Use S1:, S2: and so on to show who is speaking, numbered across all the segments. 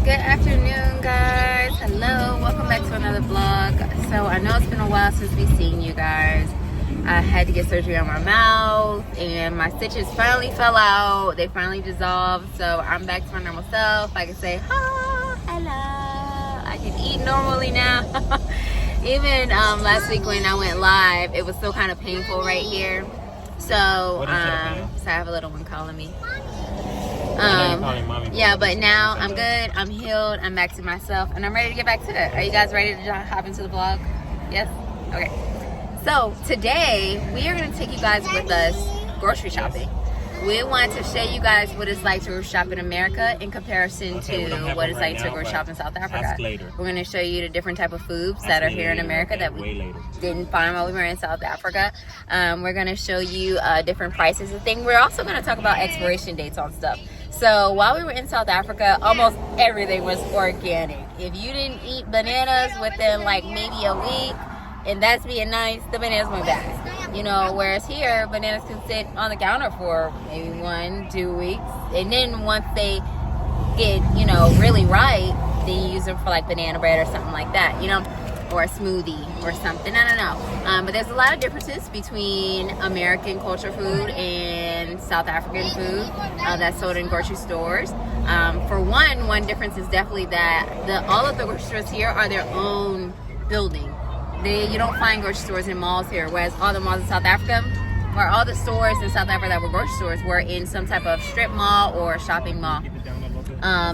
S1: Good afternoon, guys. Hello, welcome back to another vlog. So I know it's been a while since we've seen you guys. I had to get surgery on my mouth and my stitches finally fell out. They finally dissolved, so I'm back to my normal self. I can say hello. I can eat normally now. Even last week when I went live, it was still kind of painful right here. So so I have a little one calling me. Yeah, but now I'm good, I'm healed, I'm back to myself, and I'm ready to get back to it. Are you guys ready to hop into the vlog? Yes? Okay. So today we are going to take you guys with us grocery shopping. We want to show you guys what it's like to grocery shop in America in comparison to what it's like to grocery shop in South Africa. We're going to show you the different type of foods that are here in America that we didn't find while we were in South Africa. We're going to show you different prices and things. We're also going to talk about expiration dates on stuff. So while we were in South Africa, almost everything was organic. If you didn't eat bananas within like maybe a week, and that's being nice, the bananas went bad. You know, whereas here, bananas can sit on the counter for maybe 1-2 weeks. And then once they get, you know, really ripe, then you use them for like banana bread or something like that, you know, or a smoothie or something. I don't know. But there's a lot of differences between American culture food and South African food that's sold in grocery stores. For one difference is definitely that all of the grocery stores here are their own building. You don't find grocery stores in malls here, whereas all the malls in South Africa, or all the stores in South Africa that were grocery stores, were in some type of strip mall or shopping mall.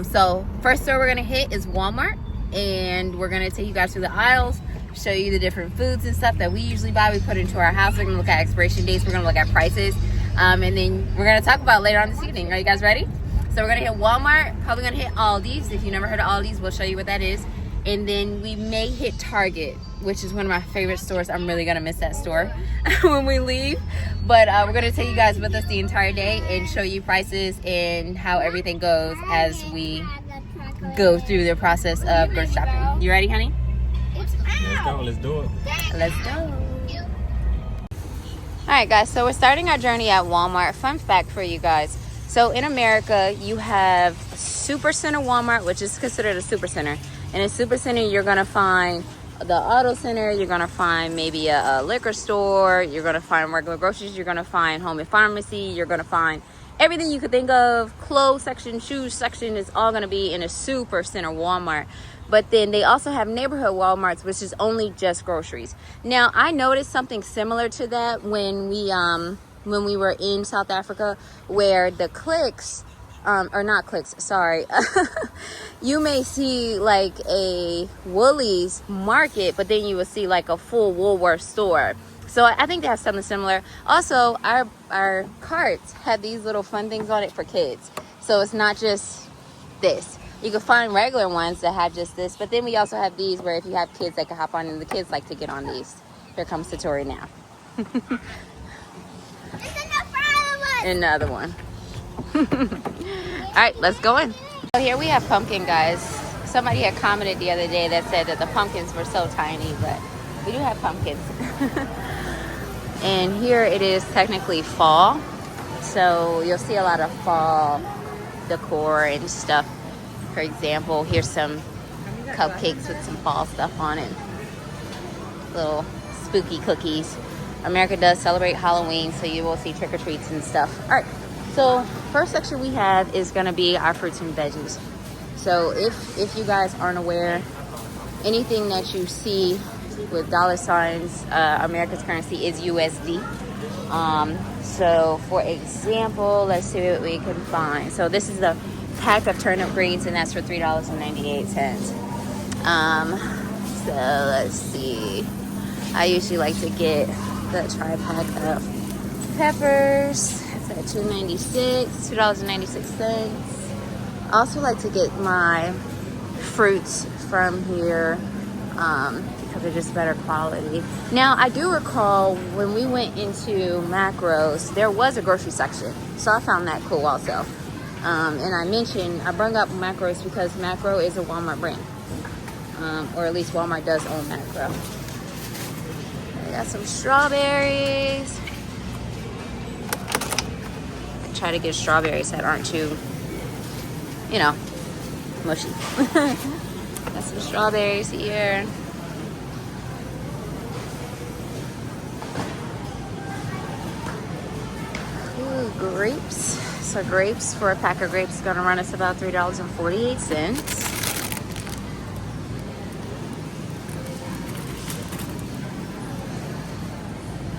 S1: So first store we're gonna hit is Walmart, and we're gonna take you guys through the aisles, show you the different foods and stuff that we usually buy. We put into our house. We're gonna look at expiration dates. We're gonna look at prices, and then we're gonna talk about later on this evening. Are you guys ready? So we're gonna hit Walmart. Probably gonna hit Aldi's. If you never heard of Aldi's, we'll show you what that is. And then we may hit Target, which is one of my favorite stores. I'm really gonna miss that store when we leave. But we're gonna take you guys with us the entire day and show you prices and how everything goes as we go through the process of grocery shopping. You ready, honey?
S2: Let's go, let's do it.
S1: Let's go. All right, guys, so we're starting our journey at Walmart. Fun fact for you guys. So in America, you have Super Center Walmart, which is considered a super center. In a super center, you're gonna find the auto center, you're gonna find maybe a liquor store, you're gonna find regular groceries, you're gonna find home and pharmacy, you're gonna find everything you could think of. Clothes section, shoes section is all gonna be in a super center Walmart. But then they also have neighborhood Walmarts, which is only just groceries. Now, I noticed something similar to that when we were in South Africa, where the clicks, or not clicks, sorry. You may see like a Woolies market, but then you will see like a full Woolworth store. So I think they have something similar. Also, our carts have these little fun things on it for kids. So it's not just this. You can find regular ones that have just this, but then we also have these where if you have kids, they can hop on, and the kids like to get on these. Here comes Satori now. Another one. All right, let's go in. So here we have pumpkin, guys. Somebody had commented the other day that said that the pumpkins were so tiny, but we do have pumpkins. And here it is technically fall, so you'll see a lot of fall decor and stuff. For example, here's some cupcakes with some fall stuff on it. Little spooky cookies. America does celebrate Halloween, so you will see trick-or-treats and stuff. All right, so first section we have is gonna be our fruits and veggies. So if you guys aren't aware, anything that you see with dollar signs, America's currency is USD. So for example, let's see what we can find. So this is the pack of turnip greens, and that's for $3.98. So let's see. I usually like to get the tri-pack of peppers. It's at $2.96. I also like to get my fruits from here because they're just better quality. Now, I do recall when we went into Macros, there was a grocery section, so I found that cool also. And I bring up Macros because Macro is a Walmart brand, or at least Walmart does own Macro. I got some strawberries. I try to get strawberries that aren't too, mushy. Got some strawberries here. Ooh, grapes. So grapes, for a pack of grapes is gonna run us about $3.48.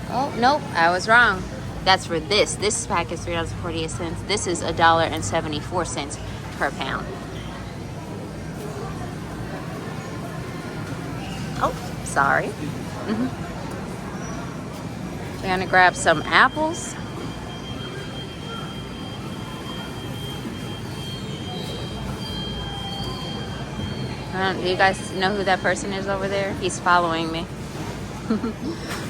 S1: Oh, nope, I was wrong. That's for this. This pack is $3.48. This is $1.74 per pound. Oh, sorry. We're gonna grab some apples. Do you guys know who that person is over there? He's following me.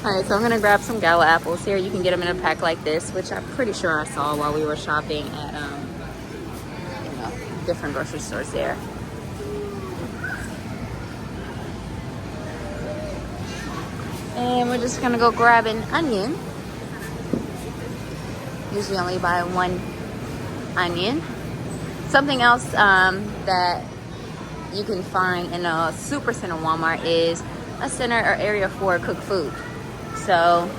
S1: Alright, so I'm gonna grab some gala apples here. You can get them in a pack like this, which I'm pretty sure I saw while we were shopping at different grocery stores there. And we're just gonna go grab an onion. Usually only buy one onion. Something else that you can find in a super center Walmart is a center or area for cooked food. So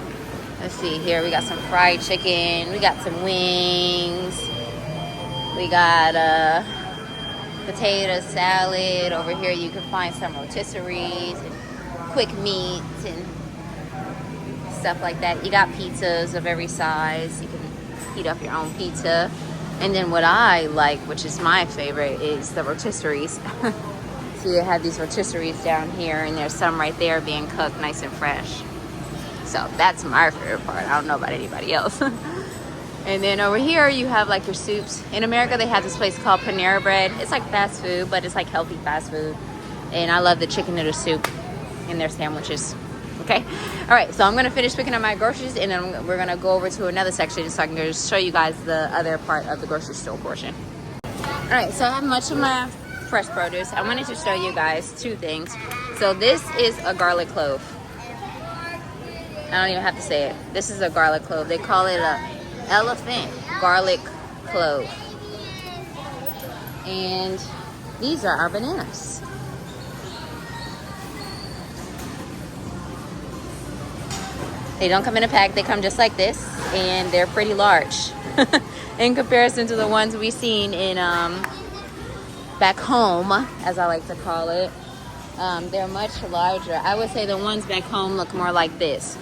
S1: let's see here, we got some fried chicken, we got some wings, we got potato salad. Over here you can find some rotisseries and quick meats and stuff like that. You got pizzas of every size. You can heat up your own pizza. And then what I like, which is my favorite, is the rotisseries. So you have these rotisseries down here, and there's some right there being cooked nice and fresh. So that's my favorite part. I don't know about anybody else. And then over here you have like your soups. In America they have this place called Panera Bread. It's like fast food, but it's like healthy fast food. And I love the chicken noodle soup in their sandwiches. Okay, all right, so I'm gonna finish picking up my groceries, and then we're gonna go over to another section so I can just show you guys the other part of the grocery store portion. All right, so I have much of my fresh produce. I wanted to show you guys two things. So this is a garlic clove. I don't even have to say it. This is a garlic clove. They call it a elephant garlic clove. And these are our bananas. They don't come in a pack. They come just like this, and they're pretty large in comparison to the ones we've seen in back home, as I like to call it. They're much larger. I would say the ones back home look more like this.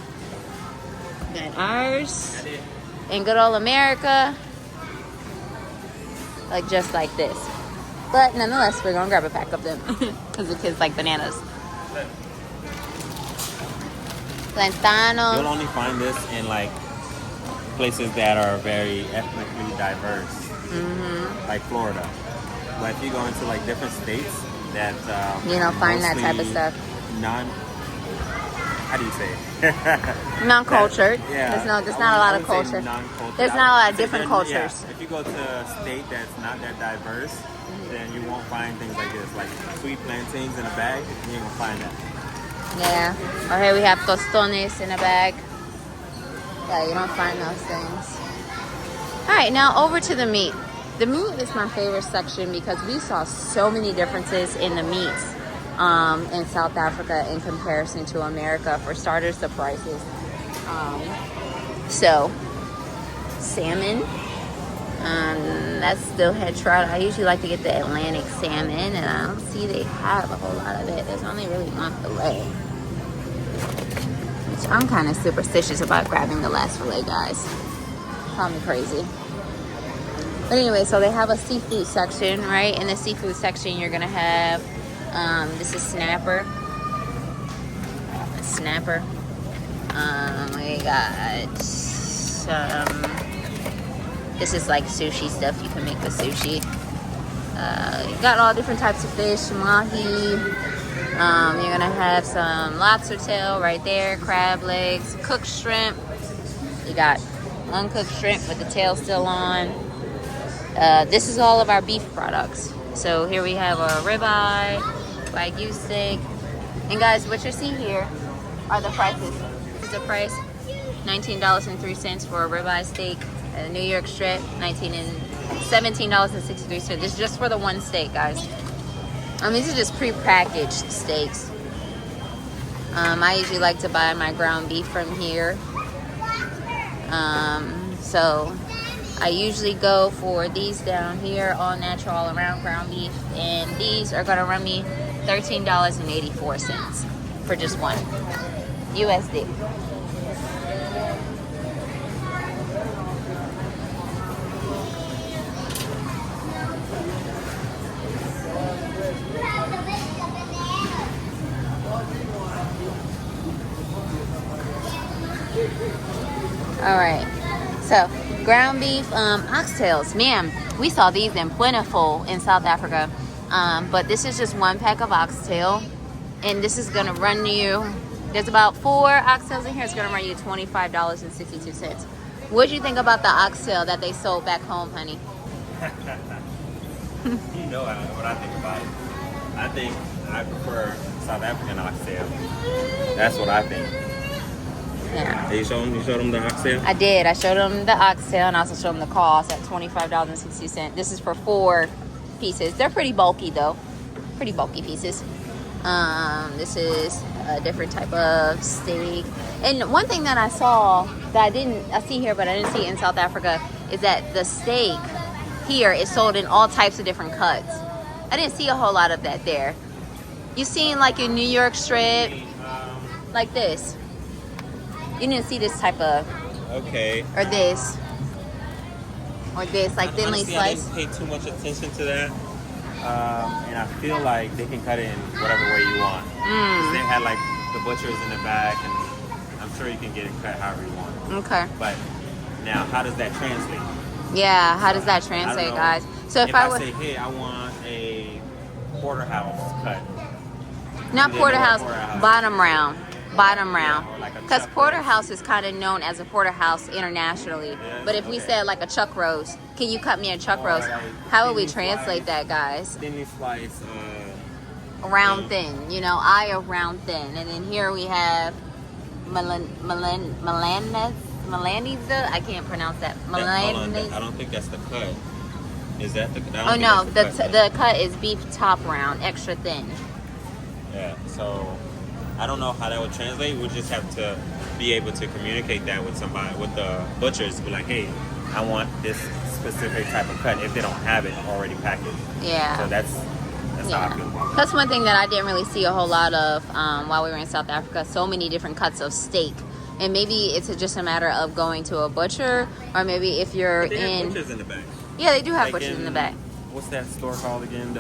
S1: But ours in good old America like just like this. But nonetheless, we're gonna grab a pack of them because the kids like bananas. Plantanos.
S2: You'll only find this in like places that are very ethnically diverse, like Florida. But if you go into like different states that
S1: you don't find that type of stuff.
S2: How do you say it?
S1: Non-cultured.
S2: Yeah.
S1: There's not a lot of culture. There's not a lot of different cultures.
S2: Yeah. If you go to a state that's not that diverse, then you won't find things like this, like sweet plantains in a bag. You ain't gonna find that.
S1: Yeah. Or here we have tostones in a bag. Yeah, you don't find those things. All right, now over to the meat. The meat is my favorite section because we saw so many differences in the meats in South Africa in comparison to America. For starters, the prices. So, salmon. That's still head trout. I usually like to get the Atlantic salmon, and I don't see they have a whole lot of it. There's only really one fillet. Which I'm kind of superstitious about grabbing the last fillet, guys. Call me crazy. But anyway, so they have a seafood section, right? In the seafood section, you're gonna have this is snapper. Snapper. We got some. This is like sushi stuff you can make with sushi. You got all different types of fish, mahi. You're gonna have some lobster tail right there, crab legs, cooked shrimp. You got uncooked shrimp with the tail still on. This is all of our beef products. So here we have a ribeye, Wagyu steak. And guys, what you see here are the prices. This is the price, $19.03 for a ribeye steak. A New York strip, $17.63. This is just for the one steak, guys. These are just pre-packaged steaks. I usually like to buy my ground beef from here. So I usually go for these down here, all natural, all around ground beef. And these are gonna run me $13.84 for just one USD. All right, so ground beef, oxtails. Man, we saw these in plentiful in South Africa, but this is just one pack of oxtail, and this is gonna run you, there's about 4 oxtails in here. It's gonna run you $25.62. What'd you think about the oxtail that they sold back home, honey?
S2: You know what I think about it. I think I prefer South African oxtail. That's what I think.
S1: Yeah.
S2: You showed them the oxtail?
S1: I did. I showed them the oxtail and also showed them the cost at $25.60. This is for 4 pieces. They're pretty bulky though. Pretty bulky pieces. This is a different type of steak. And one thing that I saw that I see here, but I didn't see it in South Africa, is that the steak here is sold in all types of different cuts. I didn't see a whole lot of that there. You seen like your New York strip, like this. You didn't see this type of,
S2: okay,
S1: or this, like thinly
S2: honestly,
S1: sliced.
S2: I didn't pay too much attention to that, and I feel like they can cut it in whatever way you want. 'Cause they had like the butchers in the back, and I'm sure you can get it cut however you want.
S1: Okay.
S2: But now, how does that translate?
S1: Yeah, how does that
S2: I
S1: translate,
S2: don't know.
S1: guys? So if I would,
S2: say, hey, I want a porterhouse cut.
S1: not
S2: then
S1: porterhouse,
S2: porterhouse.
S1: bottom round,
S2: or like a
S1: because
S2: chuck
S1: porterhouse is kind of known as a porterhouse internationally.
S2: Yeah,
S1: But if we
S2: okay.
S1: said like a chuck roast, can you cut me a chuck
S2: Or
S1: roast?
S2: like
S1: How would we
S2: thinly
S1: translate
S2: sliced.
S1: that, guys?
S2: Thinly sliced.
S1: Round thin, you know, I of round thin. And then here we have Milanese. I can't pronounce that.
S2: Hold on,
S1: Milanese.
S2: I don't think that's the cut. Is that the? I don't
S1: Oh
S2: think
S1: no,
S2: that's
S1: the cut is beef top round, extra thin.
S2: Yeah, so I don't know how that would translate. We'll just have to be able to communicate that with somebody, with the butchers. Be like, hey, I want this specific type of cut if they don't have it already packaged.
S1: Yeah.
S2: So that's how I feel about it.
S1: That's one thing that I didn't really see a whole lot of while we were in South Africa. So many different cuts of steak. And maybe it's just a matter of going to a butcher, or maybe if you're
S2: But they have
S1: in...
S2: butchers in the back.
S1: Yeah, they do have
S2: Like
S1: butchers in the back.
S2: What's that store called again?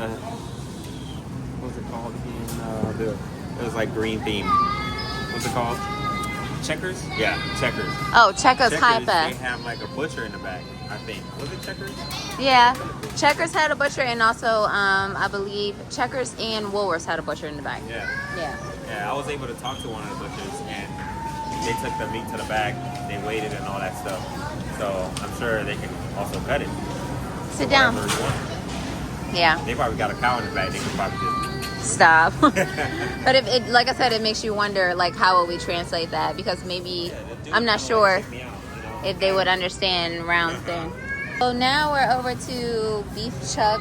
S2: What's it called again? It was like green theme. What's it called? Checkers? Yeah, Checkers.
S1: Oh, Checkers
S2: They
S1: Hyper.
S2: have like a butcher in the back, I think. Was it Checkers?
S1: Yeah. Checkers had a butcher, and also, I believe, Checkers and Woolworths had a butcher in the back.
S2: Yeah.
S1: Yeah.
S2: I was able to talk to one of the butchers, and they took the meat to the back, they weighed it and all that stuff. So I'm sure they can also cut it.
S1: Sit down.
S2: Whatever you want.
S1: Yeah.
S2: They probably got a cow in the back. They can probably just...
S1: Stop. But if it, like I said, it makes you wonder, like, how would we translate that? Because maybe, I'm not sure if they would understand round thin. So now we're over to beef chuck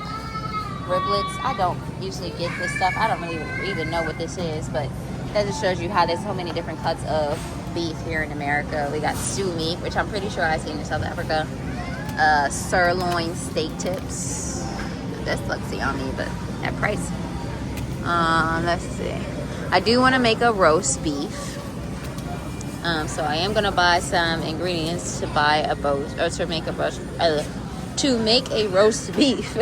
S1: riblets. I don't usually get this stuff. I don't really even know what this is, but that just shows you how there's so many different cuts of beef here in America. We got stew meat, which I'm pretty sure I've seen in South Africa. Sirloin steak tips. This looks yummy, but that price. Let's see. I do want to make a roast beef. So I am gonna buy some ingredients to buy to make a roast beef.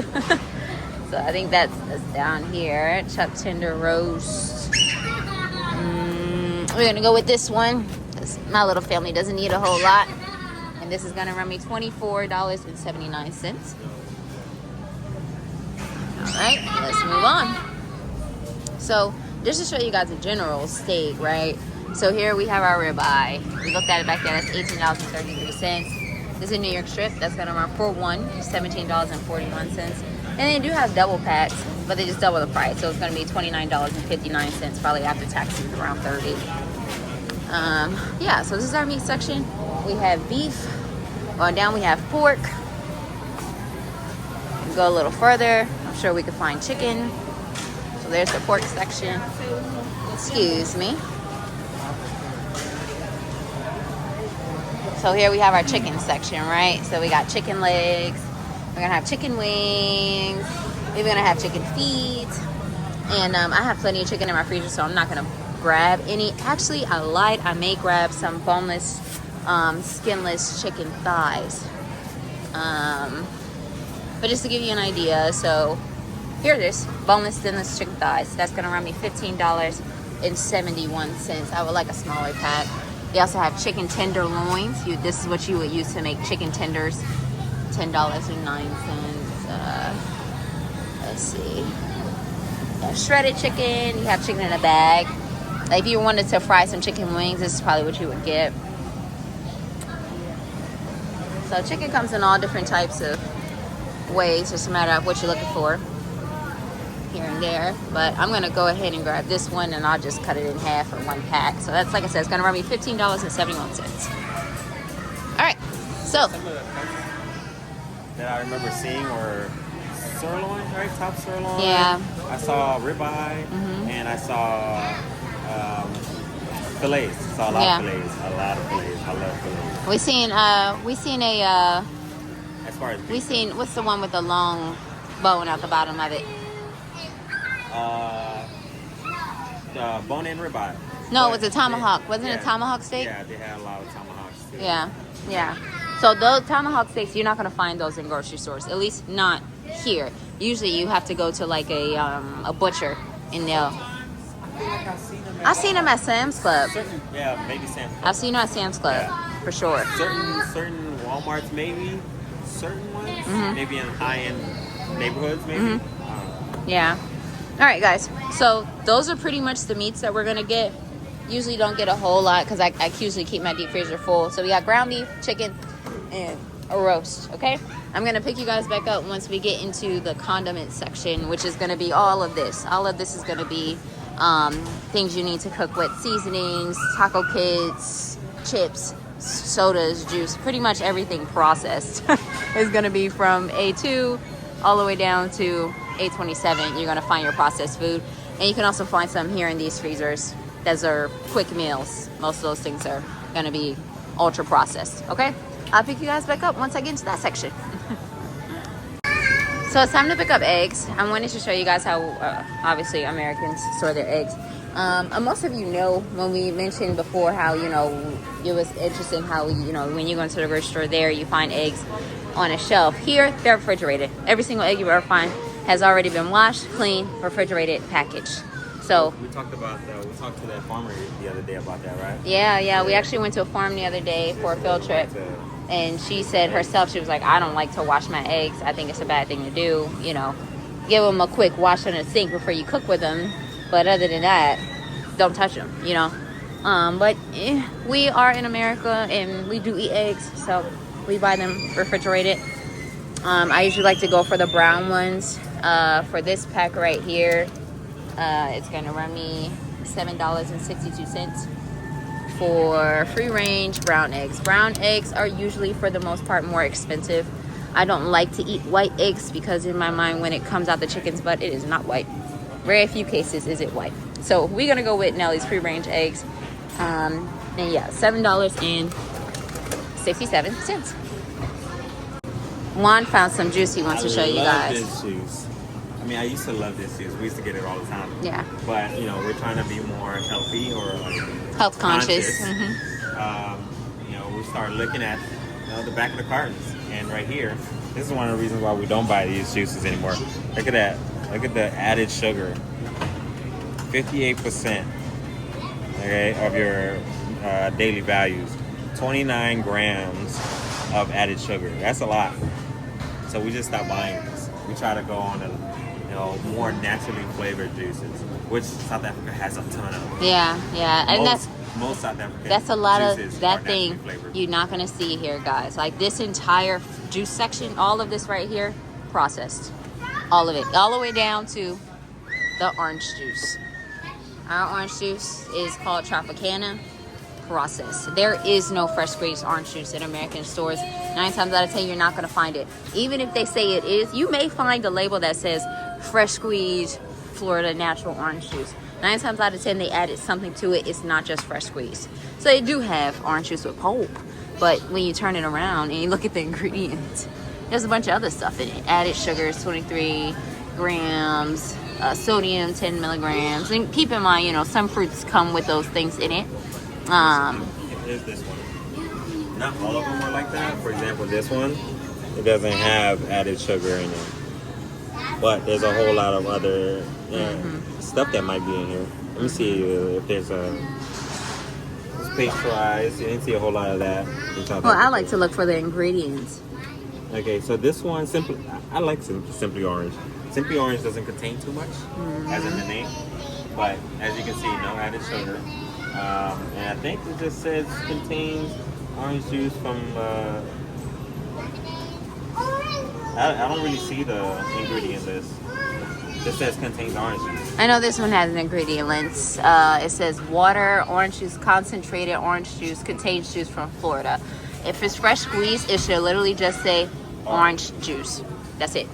S1: So I think that's down here. Chuck tender roast. We're gonna go with this one because my little family doesn't need a whole lot, and this is gonna run me $24.79. All right, let's move on. So just to show you guys a general steak, right? So here we have our ribeye. We looked at it back there. That's $18.33. This is a New York strip. That's gonna run for one $17.41. And they do have double packs, but they just double the price. So it's gonna be $29.59, probably after taxes around 30. Yeah. So this is our meat section. We have beef. Going down, we have pork. Go a little further. I'm sure we could find chicken. there's the pork section. Excuse me. So here we have our chicken section, right? So we got chicken legs. We're gonna have chicken wings. We're gonna have chicken feet. And I have plenty of chicken in my freezer, so I'm not gonna grab any. Actually, I lied. I may grab some boneless, skinless chicken thighs. But just to give you an idea, so here it is, boneless, skinless chicken thighs. That's gonna run me $15.71. I would like a smaller pack. They also have chicken tenderloins. This is what you would use to make chicken tenders. $10.09. Let's see. Yeah, shredded chicken. You have chicken in a bag. Like if you wanted to fry some chicken wings, this is probably what you would get. So chicken comes in all different types of ways. Just a matter of what you're looking for here and there. But I'm gonna go ahead and grab this one, and I'll just cut it in half for one pack. So that's, like I said, it's gonna run me $15.71. All right, so
S2: that I remember seeing were sirloin, right? Top sirloin.
S1: yeah,
S2: I saw ribeye, and I saw fillets. Saw a lot of fillets. A lot of fillets. I love fillets.
S1: we seen a
S2: As far as
S1: what's the one with the long bone out the bottom of it?
S2: the bone-in ribeye.
S1: No, it was a tomahawk. Wasn't it a tomahawk steak?
S2: Yeah, they had a lot of tomahawks too.
S1: Yeah. So those tomahawk steaks, you're not gonna find those in grocery stores. At least not here. Usually, you have to go to like a butcher, and they'll. I've seen them at Sam's Club.
S2: Maybe Sam's Club.
S1: I've seen them at Sam's Club for sure.
S2: Certain Walmarts, maybe. Certain ones, maybe in high-end neighborhoods, maybe.
S1: Yeah. All right, guys. So those are pretty much the meats that we're gonna get. Usually don't get a whole lot because I usually keep my deep freezer full. So we got ground beef, chicken, and a roast. Okay. I'm gonna pick you guys back up once we get into the condiment section, which is gonna be all of this. All of this is gonna be things you need to cook with: seasonings, taco kits, chips, sodas, juice, pretty much everything processed is gonna be from A2 all the way down to A27. You're gonna find your processed food, and you can also find some here in these freezers. Those are quick meals. Most of those things are gonna be ultra processed. Okay, I'll pick you guys back up once I get into that section. So it's time to pick up eggs. I wanted to show you guys how obviously Americans store their eggs. Most of you know when we mentioned before how, you know, it was interesting how, you know, when you go into the grocery store there, you find eggs on a shelf. Here, they're refrigerated. Every single egg you ever find has already been washed, clean, refrigerated, packaged. So
S2: we talked to that farmer the other day about that, right?
S1: Yeah. We actually went to a farm the other day for a field trip. And she said herself, she was like, I don't like to wash my eggs. I think it's a bad thing to do. You know, give them a quick wash in the sink before you cook with them. But other than that, don't touch them, you know. But we are in America and we do eat eggs. So we buy them refrigerated. I usually like to go for the brown ones. For this pack right here, it's going to run me $7.62. For free range brown eggs. Brown eggs are usually, for the most part, more expensive. I don't like to eat white eggs because in my mind, when it comes out the chicken's butt, it is not white. Very few cases is it white. So we're gonna go with Nellie's free range eggs. And yeah, $7.67. Juan found some juice he wants to show you guys.
S2: This juice. I mean, I used to love this juice. We used to get it all the time.
S1: Yeah.
S2: But, you know, we're trying to be more healthy or like
S1: health conscious.
S2: You know, we started looking at the back of the cartons. And right here, this is one of the reasons why we don't buy these juices anymore. Look at that. Look at the added sugar. 58%, okay, of your daily values. 29 grams of added sugar. That's a lot. So we just stopped buying this. We try to go on to, you know, more naturally flavored juices, which South Africa has a ton of.
S1: Yeah, and
S2: most South African
S1: that's a lot of
S2: juices
S1: that
S2: are
S1: thing
S2: flavored.
S1: you're not gonna see here, guys. Like this entire juice section, all of this right here, processed, all of it, all the way down to the orange juice. Our orange juice is called Tropicana, processed. There is no fresh squeezed orange juice in American stores. 9 times out of 10, you're not gonna find it. Even if they say it is, you may find a label that says fresh squeezed Florida natural orange juice. 9 times out of 10, they added something to it. It's not just fresh squeezed. So they do have orange juice with pulp. But when you turn it around and you look at the ingredients, there's a bunch of other stuff in it. Added sugars, 23 grams, sodium, 10 milligrams. And keep in mind, you know, some fruits come with those things in it.
S2: Here's this one. Not all of them are like that. For example, this one, it doesn't have added sugar in it. But there's a whole lot of other stuff that might be in here. Let me see if there's it's pasteurized. You didn't see a whole lot of that.
S1: Well, I like to look for the ingredients.
S2: Okay, so this one, I like Simply Orange. Simply Orange doesn't contain too much, as in the name. But as you can see, no added sugar. And I think it just says contains orange juice from... I don't really see the ingredient list. It just says contains orange juice.
S1: I know this one has an ingredient list. It says water, orange juice, concentrated orange juice, contains juice from Florida. If it's fresh squeezed, it should literally just say orange juice. That's it.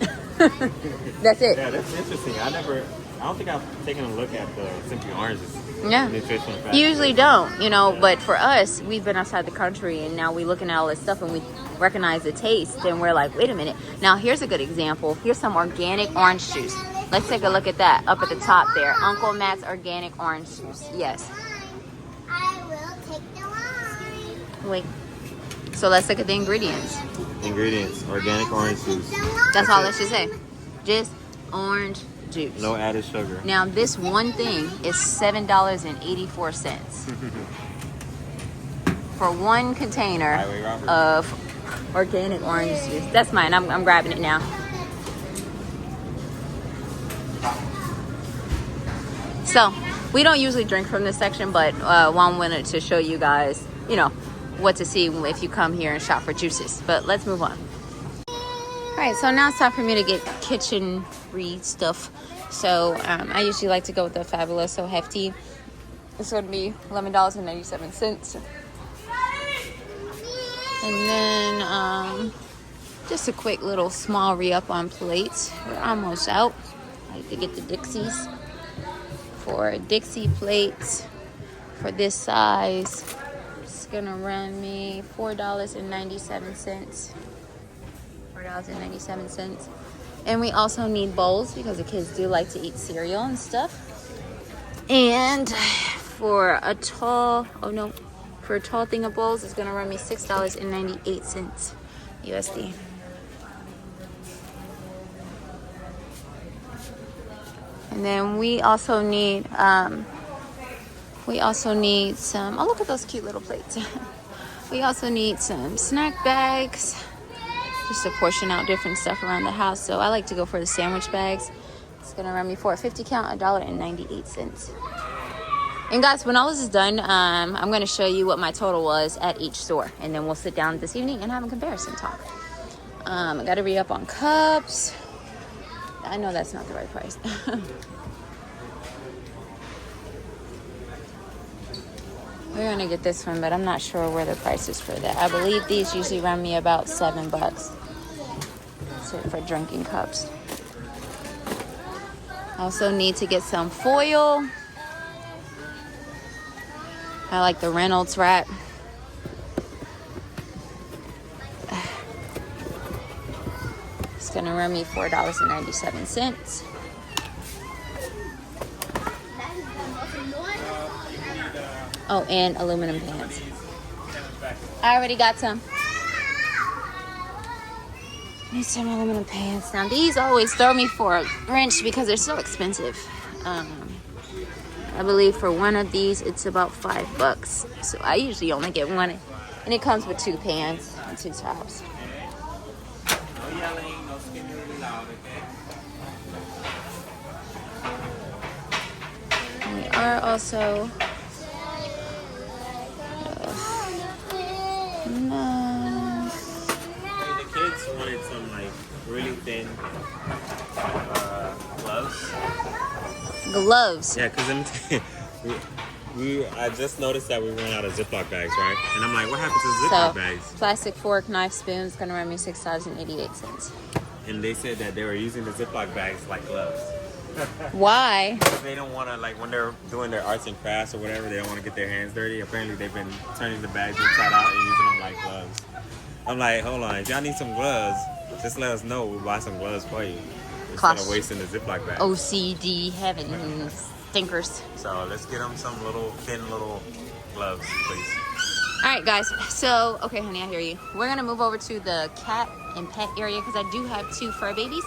S1: That's it.
S2: Yeah, that's interesting. I don't think I've taken a look at the Simply Orange's nutritional facts.
S1: You usually don't, you know, but for us, we've been outside the country and now we're looking at all this stuff and we recognize the taste and we're like, wait a minute. Now, here's a good example. Here's some organic orange juice. Let's take a look at that up at the top there. Uncle Matt's organic orange juice. Yes.
S3: I will take the line.
S1: Wait. So let's look at the ingredients.
S2: Ingredients, organic orange juice.
S1: That's all it should say. Just orange juice.
S2: No added sugar.
S1: Now, this one thing is $7.84 for one container of organic orange juice. That's mine. I'm grabbing it now. So, we don't usually drink from this section, but one wanted to show you guys, you know, what to see if you come here and shop for juices. But let's move on. All right, so now it's time for me to get kitchen-read stuff. So I usually like to go with the Fabuloso Hefty. It's going to be $11.97. And then just a quick little small re-up on plates. We're almost out. I like to get the Dixies. For a Dixie plate for this size, it's going to run me $4.97. $4.97. And we also need bowls because the kids do like to eat cereal and stuff. And for a tall thing of bowls, it's gonna run me $6.98 USD. And then we also need some, oh, look at those cute little plates. We also need some snack bags, just to portion out different stuff around the house. So I like to go for the sandwich bags. It's gonna run me for a 50 count, $1.98. And guys, when all this is done, I'm gonna show you what my total was at each store, and then we'll sit down this evening and have a comparison talk. I gotta re-up on cups. I know that's not the right price. We're gonna get this one, but I'm not sure where the price is for that. I believe these usually run me about $7. So for drinking cups. Also need to get some foil. I like the Reynolds wrap. It's gonna run me $4.97. Oh, and aluminum pans. I already got some. Need some aluminum pans. Now these always throw me for a wrench because they're so expensive. I believe for one of these it's about $5. So I usually only get one, and it comes with 2 pans and 2 towels.
S2: No yelling, no screaming really loud, okay?
S1: And we are also
S2: Wanted some like really thin
S1: gloves.
S2: Yeah, because I just noticed that we ran out of Ziploc bags, right? And I'm like, what happened to Ziploc bags?
S1: Plastic fork, knife, spoon is gonna run me $6.88.
S2: And they said that they were using the Ziploc bags like gloves.
S1: Why?
S2: They don't want to, like, when they're doing their arts and crafts or whatever, they don't want to get their hands dirty. Apparently, they've been turning the bags inside out and using them like gloves. I'm like, hold on, if y'all need some gloves, just let us know. We'll buy some gloves for you instead of wasting the Ziploc bag.
S1: OCD heaven stinkers.
S2: So let's get them some little thin little gloves, please.
S1: All right, guys. So, okay, honey, I hear you. We're gonna move over to the cat and pet area because I do have 2 fur babies,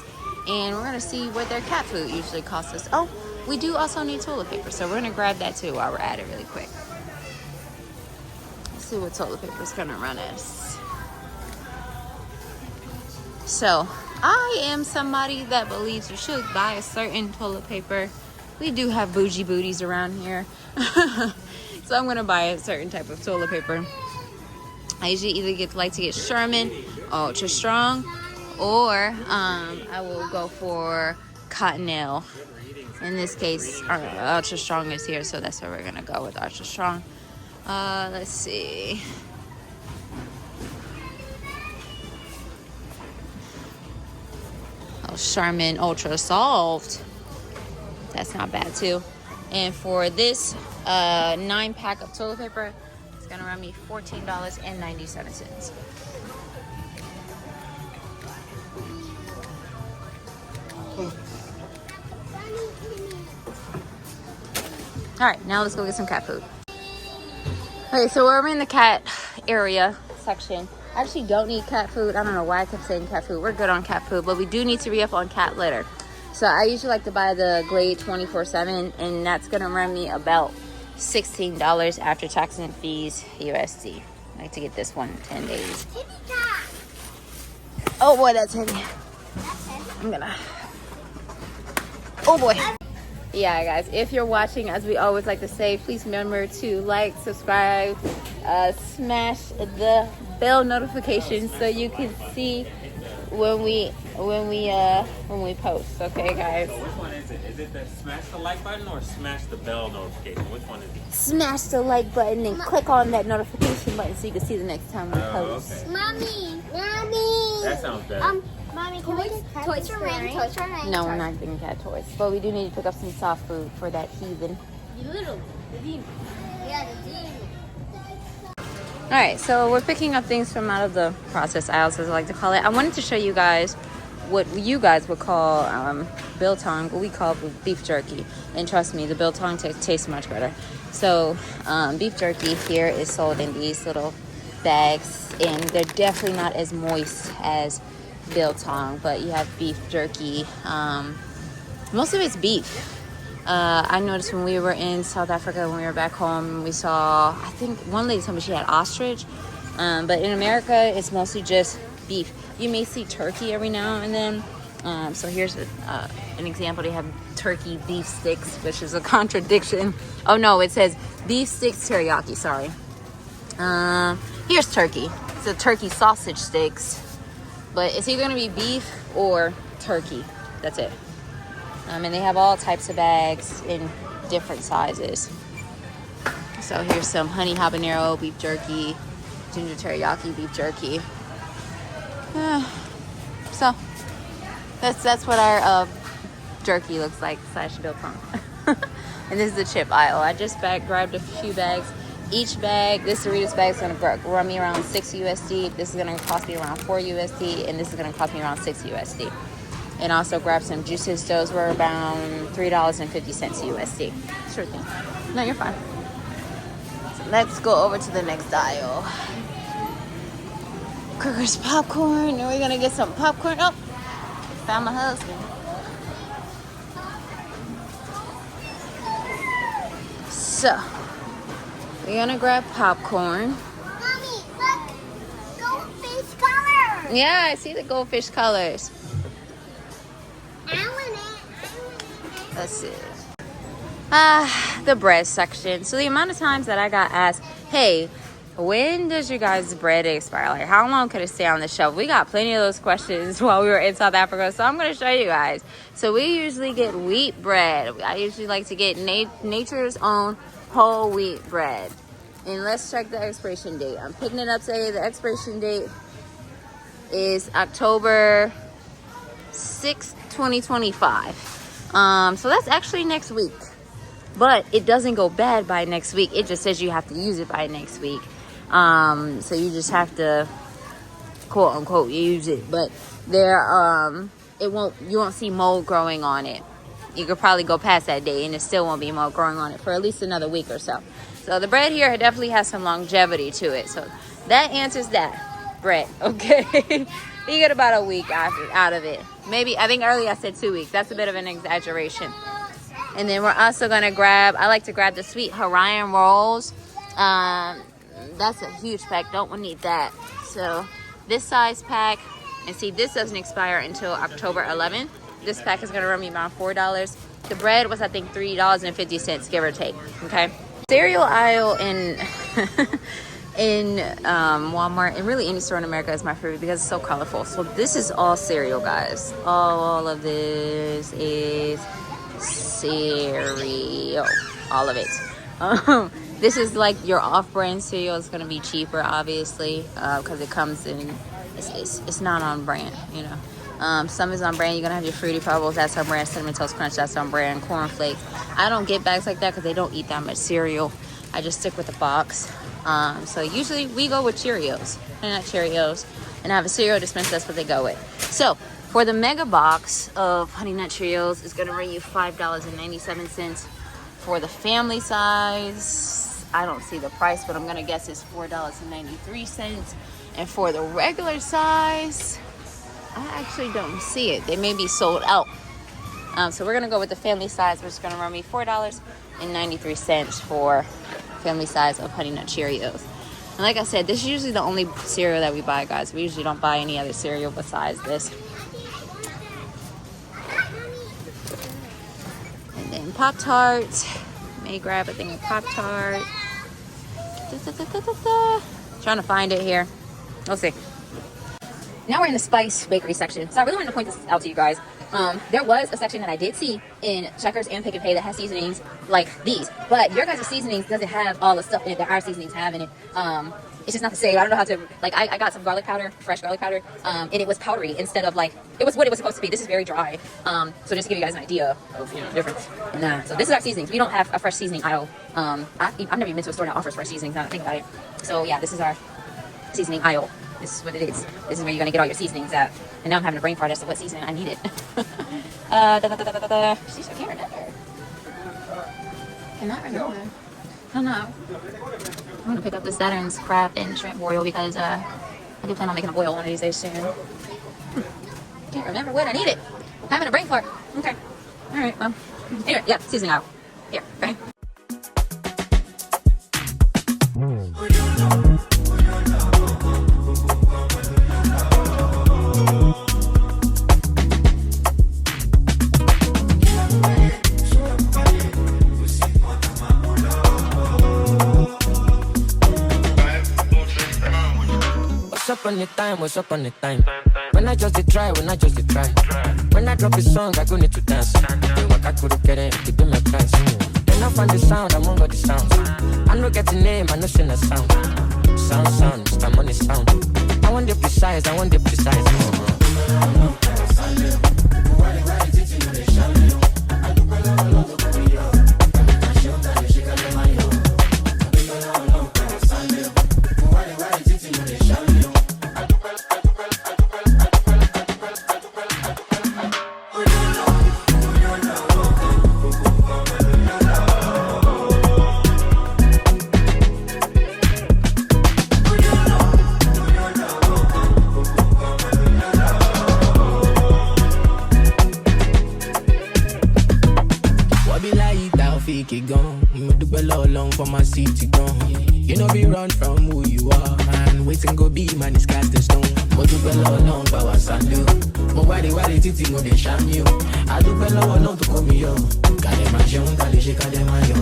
S1: and we're gonna see what their cat food usually costs us. Oh, we do also need toilet paper, so we're gonna grab that too while we're at it really quick. Let's see what toilet paper is gonna run us. So, I am somebody that believes you should buy a certain toilet paper. We do have bougie booties around here. So I'm gonna buy a certain type of toilet paper. I usually either like to get Sherman Ultra Strong, or I will go for Cottonelle. In this case, Ultra Strong is here, so that's where we're gonna go with Ultra Strong. Let's see. Oh, Sherman Ultra Soft. That's not bad too. And for this 9-pack of toilet paper, it's gonna run me $14.97. All right, now let's go get some cat food. Okay, so we're in the cat area section. I actually don't need cat food. I don't know why I kept saying cat food. We're good on cat food, but we do need to re-up on cat litter. So I usually like to buy the Glade 24/7, and that's gonna run me about $16 after tax and fees USD. I like to get this one in 10 days. Oh boy, that's heavy. I'm gonna. Oh boy. Yeah, guys, if you're watching, as we always like to say, please remember to like, subscribe, smash the bell notification so you can see when we post. Okay, guys.
S2: So which one is it? Is it the smash the like button or smash the bell notification? Which one is it?
S1: Smash the like button and click on that notification button so you can see the next time we post.
S2: Okay.
S3: Mommy.
S2: That sounds better.
S3: Mommy, can we get Toys for Rain?
S1: No, we're not getting cat toys, but we do need to pick up some soft food for that heathen.
S3: Yeah, the demon.
S1: All right, so we're picking up things from out of the processed aisles, as I like to call it. I wanted to show you guys what you guys would call biltong, but we call beef jerky. And trust me, the biltong tastes much better. So beef jerky here is sold in these little bags, and they're definitely not as moist as biltong, but you have beef jerky. Most of it's beef. I noticed when we were in South Africa, when we were back home, we saw, I think one lady told me she had ostrich, but in America it's mostly just beef. You may see turkey every now and then. So here's an example. They have turkey beef sticks, which is a contradiction. Oh no, it says beef sticks teriyaki, sorry. Here's turkey. It's a turkey sausage sticks, but it's either gonna be beef or turkey. That's it. And they have all types of bags in different sizes. So here's some honey habanero beef jerky, ginger teriyaki beef jerky. So that's what our jerky looks like / biltong. And this is the chip aisle. I just grabbed a few bags. Each bag, this Doritos bag is going to run me around $6 USD. This is going to cost me around $4 USD, and this is going to cost me around $6 USD. And also grab some juices. Those were around $3.50 USD. Sure thing. No, you're fine. So let's go over to the next aisle. Kirker's popcorn. Are we gonna get some popcorn? Oh, found my husband. So we're gonna grab popcorn.
S3: Mommy, look! Goldfish colors!
S1: Yeah, I see the goldfish colors.
S3: I want it.
S1: Let's see. The bread section. So the amount of times that I got asked, hey, when does your guys' bread expire? Like, how long could it stay on the shelf? We got plenty of those questions while we were in South Africa, so I'm going to show you guys. So we usually get wheat bread. I usually like to get Nature's Own whole wheat bread. And let's check the expiration date. I'm picking it up today. The expiration date is October 6th, 2025. So that's actually next week. But it doesn't go bad by next week. It just says you have to use it by next week. So you just have to, quote unquote, use it. But you won't see mold growing on it. You could probably go past that day and it still won't be mold growing on it for at least another week or so. So the bread here definitely has some longevity to it. So that answers that bread, okay? You get about a week out of it. Maybe, I think earlier I said 2 weeks. That's a bit of an exaggeration. And then we're also gonna I like to grab the sweet Hawaiian rolls. That's a huge pack, don't need that. So this size pack, and see, this doesn't expire until October 11th. This pack is gonna run me around $4. The bread was, I think, $3.50, give or take, okay? Cereal aisle in Walmart and really any store in America is my favorite because it's so colorful. So this is all cereal, guys. All of this is cereal, all of it. This is like your off-brand cereal. It's gonna be cheaper, obviously, because it comes in. It's not on brand, you know. Some is on brand. You're gonna have your Fruity Pebbles, that's on brand. Cinnamon Toast Crunch, that's on brand. Corn Flakes. I don't get bags like that because they don't eat that much cereal. I just stick with the box. So usually we go with Cheerios, and not Cheerios, and I have a cereal dispenser. That's what they go with. So for the mega box of Honey Nut Cheerios, it's gonna run you $5.97. For the family size, I don't see the price, but I'm gonna guess it's $4.93. And for the regular size, I actually don't see it. They may be sold out. So we're gonna go with the family size, which is gonna run me $4.93 for family size of Honey Nut Cheerios. And like I said, this is usually the only cereal that we buy, guys. We usually don't buy any other cereal besides this. And then Pop-Tarts. May grab a thing of Pop-Tart. Trying to find it here. We'll see. Now we're in the spice bakery section. So I really wanted to point this out to you guys. There was a section that I did see in Checkers and Pick and Pay that has seasonings like these. But your guys' seasonings doesn't have all the stuff in it that our seasonings have in it. It's just not the same. I don't know how to, like, I got some garlic powder, fresh garlic powder, and it was powdery instead of, like, it was what it was supposed to be. This is very dry. So just to give you guys an idea of, you know, the difference. And, so this is our seasonings. We don't have a fresh seasoning aisle. I've never even been to a store that offers fresh seasonings, now that I think about it. So yeah, this is our seasoning aisle. This is what it is. This is where you're going to get all your seasonings at. And now I'm having a brain fart as to what seasoning I needed. Jeez, I can't remember. Cannot remember. I don't know. I'm going to pick up the Saturn's crab and shrimp boil because I do plan on making a boil one of these days soon. Can't remember what I needed. Having a brain fart. Okay. All right, well. Here, yeah, seasoning aisle. Here, okay.
S4: What's up on the time? When I just try. When I drop a song, I go need to dance. The work I couldn't get it, to be my price. Then I find the sound, I'm on the sound. I know get the name, I know sing the sound. Sound, it's time on the sound. I want the precise. For my city gone. You know be run from who you are, man. Waiting go be man is cast in stone. But you below long power sandu. But why they titi mo they sham you? I do below long to come yo. Kale mansion, kale shika de mayo.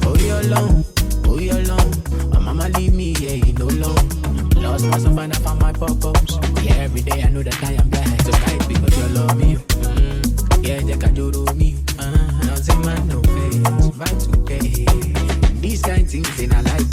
S4: Oh you alone. My mama leave me, yeah, you know long. Lost myself and I found my purpose. Yeah, every day I know that I am blessed. So tight because you love me. Yeah, they can do to me. Nothing man no face, vibe to pay. These kind of things in a life.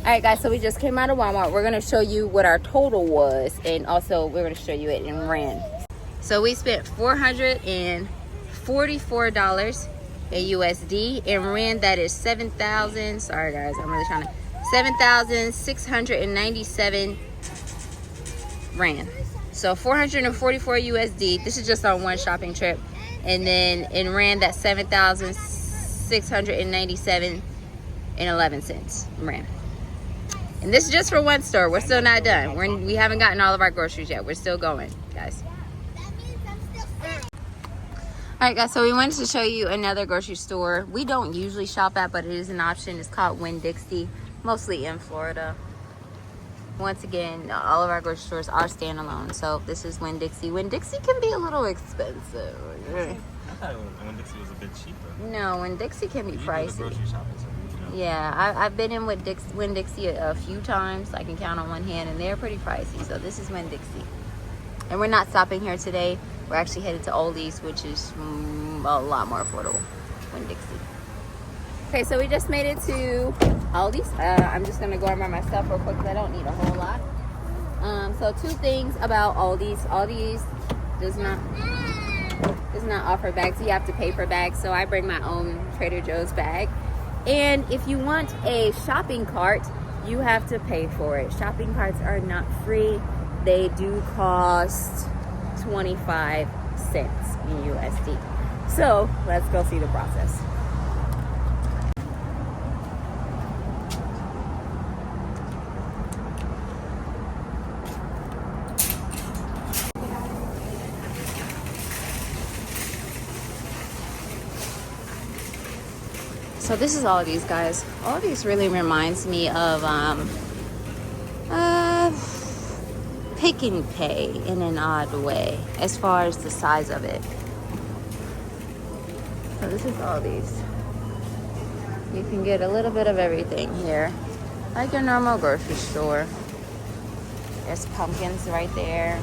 S1: right, guys, so we just came out of Walmart. We're gonna show you what our total was, and also we're gonna show you it in rand. So we spent $444 in USD. In rand, that is 7,000. Sorry, guys, I'm really trying to. 7,697 rand. So 444 USD. This is just on one shopping trip, and then in rand, that's 7,697 and 11 cents rand. And this is just for one store. We're still not done. We haven't gotten all of our groceries yet. We're still going, guys. All right, guys, so we wanted to show you another grocery store we don't usually shop at, but it is an option. It's called Winn-Dixie, mostly in Florida. Once again, all of our grocery stores are standalone, so this is Winn-Dixie. Winn-Dixie can be a little expensive.
S2: I thought Winn-Dixie was a bit cheaper.
S1: No, Winn-Dixie can be pricey.
S2: Grocery shopping, so you know.
S1: Yeah, I've been in Winn-Dixie a few times. I can count on one hand, and they're pretty pricey. So this is Winn-Dixie. And we're not stopping here today. We're actually headed to Aldi's, which is a lot more affordable. Winn-Dixie. Okay, so we just made it to Aldi's. I'm just going to go and buy my stuff real quick because I don't need a whole lot. So two things about Aldi's. Aldi's does not offer bags. You have to pay for bags. So I bring my own Trader Joe's bag. And if you want a shopping cart, you have to pay for it. Shopping carts are not free. They do cost 25 cents in USD. So let's go see the process. So this is Aldi's, guys. Aldi's really reminds me of Pick and Pay in an odd way as far as the size of it. So this is Aldi's. You can get a little bit of everything here, like your normal grocery store. There's pumpkins right there.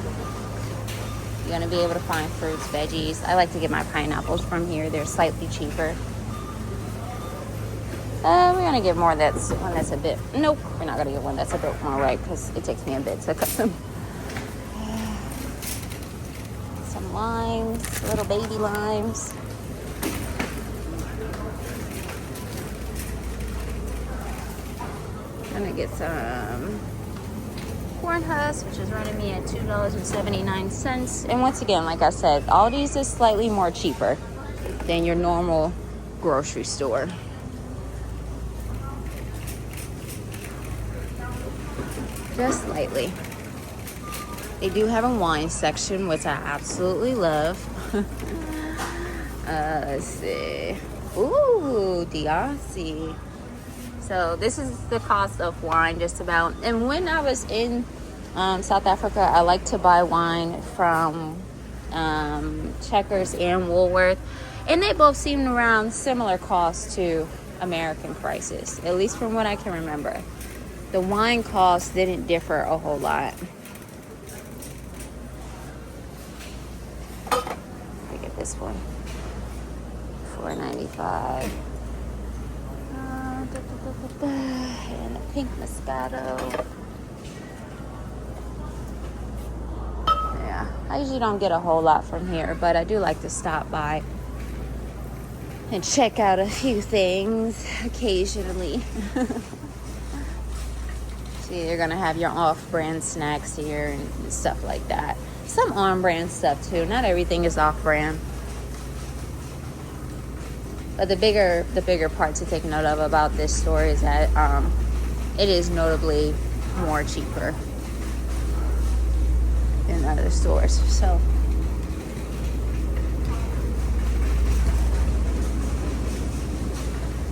S1: You're gonna be able to find fruits, veggies. I like to get my pineapples from here. They're slightly cheaper. We're gonna get more that's one that's a bit. Nope, we're not gonna get one that's a bit more ripe because it takes me a bit to cut them. Some limes, little baby limes. I'm gonna get some corn husks, which is running me at $2.79. And once again, like I said, Aldi's is slightly more cheaper than your normal grocery store. Just slightly. They do have a wine section, which I absolutely love. Let's see. Ooh, Diassi. So this is the cost of wine, just about. And when I was in South Africa, I like to buy wine from Checkers and Woolworth, and they both seemed around similar costs to American prices, at least from what I can remember. The wine costs didn't differ a whole lot. Look at this one. $4.95. And a pink Moscato. Yeah, I usually don't get a whole lot from here, but I do like to stop by and check out a few things occasionally. See, you're gonna have your off-brand snacks here and stuff like that. Some on-brand stuff too. Not everything is off-brand. But the bigger part to take note of about this store is that it is notably more cheaper than other stores. So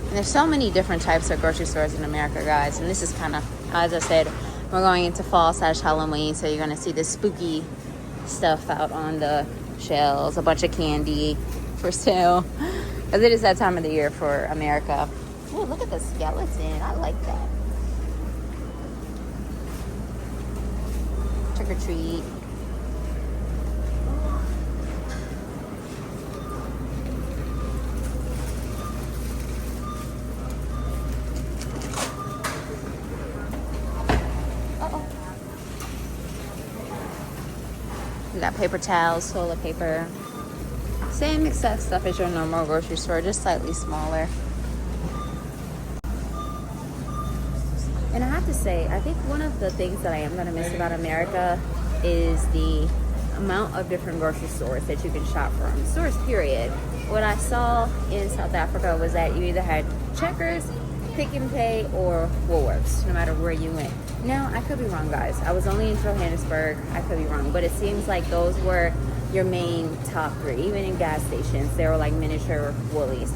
S1: and there's so many different types of grocery stores in America, guys. And this is kind of, as I said, we're going into fall/Halloween, so you're gonna see the spooky stuff out on the shelves. A bunch of candy for sale. Because it is that time of the year for America. Oh, look at the skeleton. I like that. Trick or treat. We got paper towels, toilet paper. Same exact stuff as your normal grocery store, just slightly smaller. And I have to say, I think one of the things that I am going to miss about America is the amount of different grocery stores that you can shop from. Stores, period. What I saw in South Africa was that you either had Checkers, Pick and Pay, or Woolworths, no matter where you went. Now, I could be wrong, guys. I was only in Johannesburg. I could be wrong. But it seems like those were your main top three. Even in gas stations, they were like miniature Woolies.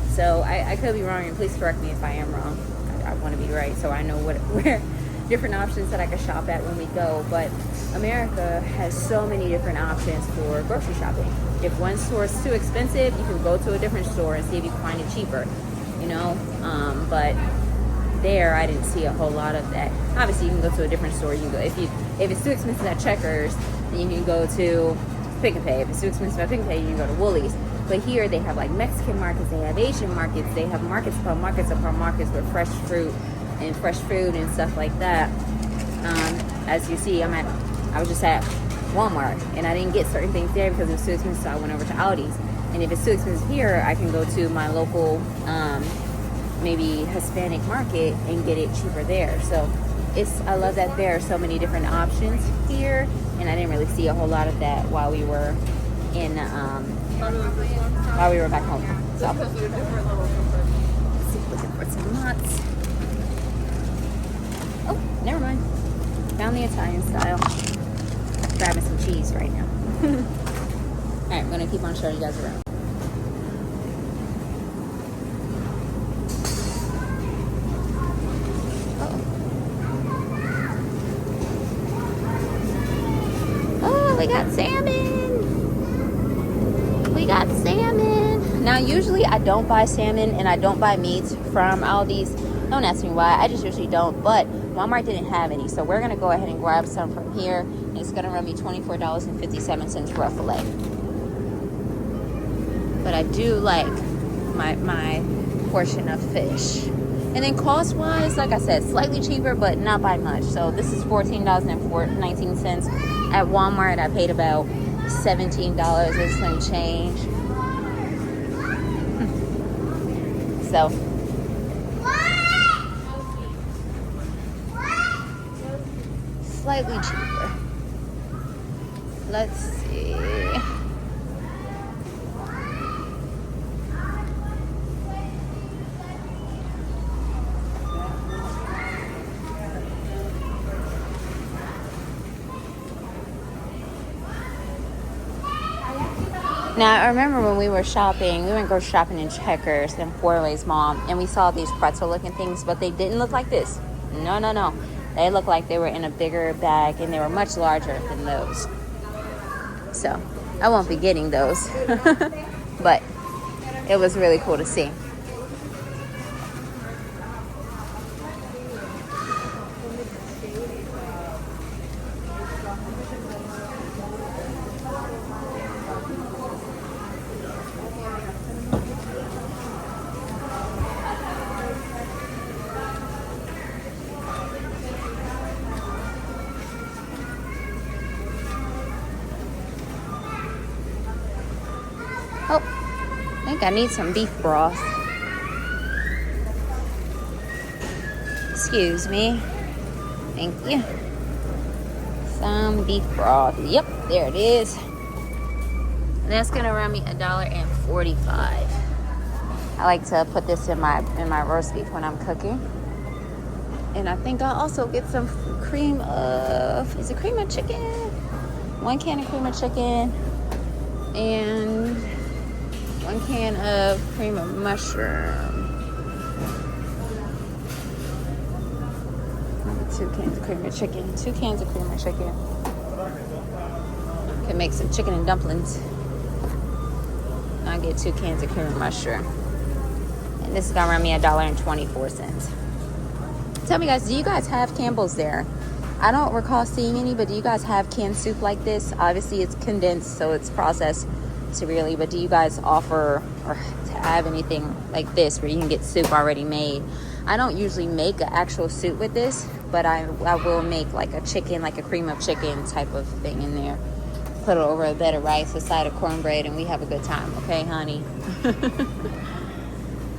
S1: So I could be wrong, and please correct me if I am wrong. I want to be right, so I know where different options that I could shop at when we go. But America has so many different options for grocery shopping. If one store is too expensive, you can go to a different store and see if you can find it cheaper, you know. But there, I didn't see a whole lot of that. Obviously, you can go to a different store. You can go if it's too expensive at Checkers, then you can go to Pick and Pay. If it's too expensive at Pick and Pay, you can go to Woolies. But here they have like Mexican markets, they have Asian markets, they have markets upon markets with fresh fruit and fresh food and stuff like that. As you see, I was just at Walmart and I didn't get certain things there because it was too expensive, so I went over to Aldi's. And if it's too expensive here, I can go to my local maybe Hispanic market and get it cheaper there. So I love that there are so many different options here, and I didn't really see a whole lot of that while we were back home. So looking for some nuts. Oh, never mind. Found the Italian style. Grabbing some cheese right now. Alright, I'm gonna keep on showing you guys around. We got salmon. We got salmon. Now, usually I don't buy salmon and I don't buy meats from Aldi's. Don't ask me why. I just usually don't. But Walmart didn't have any. So we're going to go ahead and grab some from here. And it's going to run me $24.57 for a fillet. But I do like my portion of fish. And then cost-wise, like I said, slightly cheaper, but not by much. So this is $14.19. At Walmart, I paid about $17 and some change. So, slightly cheaper. Let's see. Now, I remember when we were shopping, we went grocery shopping in Checkers and Four-Ways Mall, and we saw these pretzel-looking things, but they didn't look like this. No. They looked like they were in a bigger bag, and they were much larger than those. So, I won't be getting those. But it was really cool to see. Oh, I think I need some beef broth. Excuse me. Thank you. Some beef broth. Yep, there it is. And that's gonna run me $1.45. I like to put this in my roast beef when I'm cooking. And I think I'll also get some cream of, is it cream of chicken? 1 can of cream of chicken and 1 can of cream of mushroom. 2 cans of cream of chicken. 2 cans of cream of chicken. Can make some chicken and dumplings. I'll get 2 cans of cream of mushroom. And this is gonna run me $1.24. Tell me, guys, do you guys have Campbell's there? I don't recall seeing any, but do you guys have canned soup like this? Obviously, it's condensed, so it's processed severely, but do you guys offer or have anything like this where you can get soup already made? I don't usually make an actual soup with this, but I will make like a chicken, like a cream of chicken type of thing in there. put it over a bed of rice, a side of cornbread, and we have a good time. Okay, honey?